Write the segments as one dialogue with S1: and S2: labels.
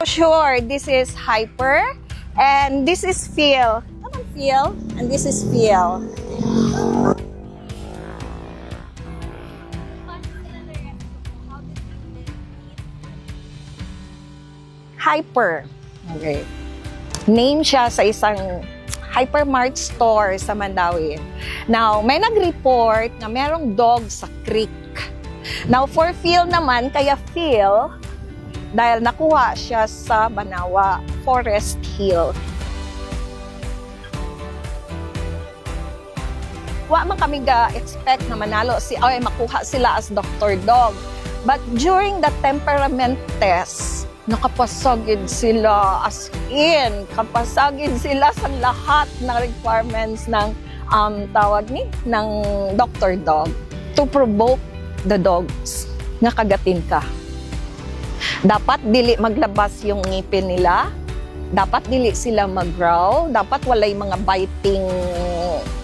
S1: Sure, this is Hyper, and this is Phil. Come on, Phil. And this is Phil. Hyper. Okay. Name siya sa isang hypermart store sa Mandawi. Now, may nag-report na merong dog sa creek. Now, for Phil naman, kaya Phil, dahil nakuha siya sa Banawa Forest Hill. Wa man kami ga-expect na manalo makuha sila as Dr. Dog. But during the temperament test, nakapasagid sila as in, kapasagid sila sa lahat ng requirements ng ng Dr. Dog to provoke the dogs nga kagatin ka. Dapat dili maglabas yung ngipin nila. Dapat dili sila mag-growl. Dapat walay mga biting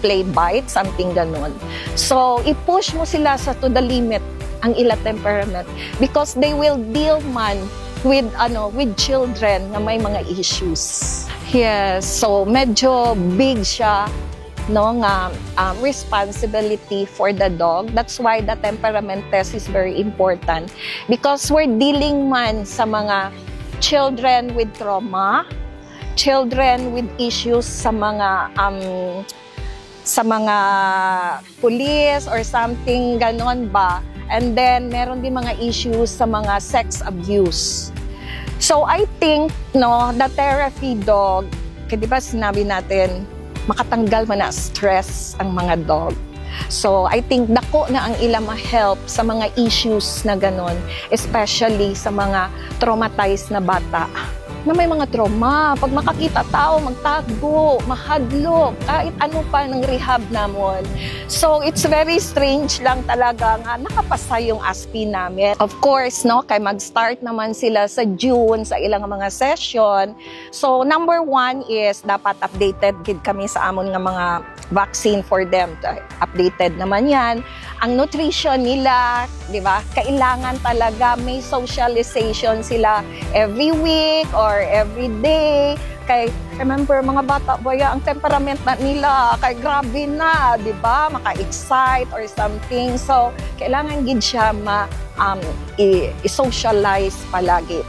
S1: play bite, something ganun. So, i-push mo sila to the limit ang ila temperament because they will deal man with children na may mga issues. Yes, so medyo big siya nga responsibility for the dog. That's why the temperament test is very important because we're dealing man sa mga children with trauma, children with issues sa mga police or something ganon ba, and then meron din mga issues sa mga sex abuse. So I think the therapy dog, di ba sinabi natin makatanggal man na stress ang mga dog. So, I think dako na ang ila ma-help sa mga issues na ganon, especially sa mga traumatized na bata na may mga trauma. Pag makakita tao, magtago, mahadlok, kahit ano pa ng rehab namon. So, it's very strange lang talaga nga nakapasa yung ASPI namin. Of course, kay mag-start naman sila sa June sa ilang mga session. So, number 1 is dapat updated gid kami sa amon nga mga vaccine for them. Updated naman yan. Ang nutrition nila, di ba? Kailangan talaga may socialization sila every week or every day. Kay, remember, mga bata, baya, ang temperament na nila, kay grabe na, di ba? Maka-excite or something. So, kailangan gid siya i-socialize palagi.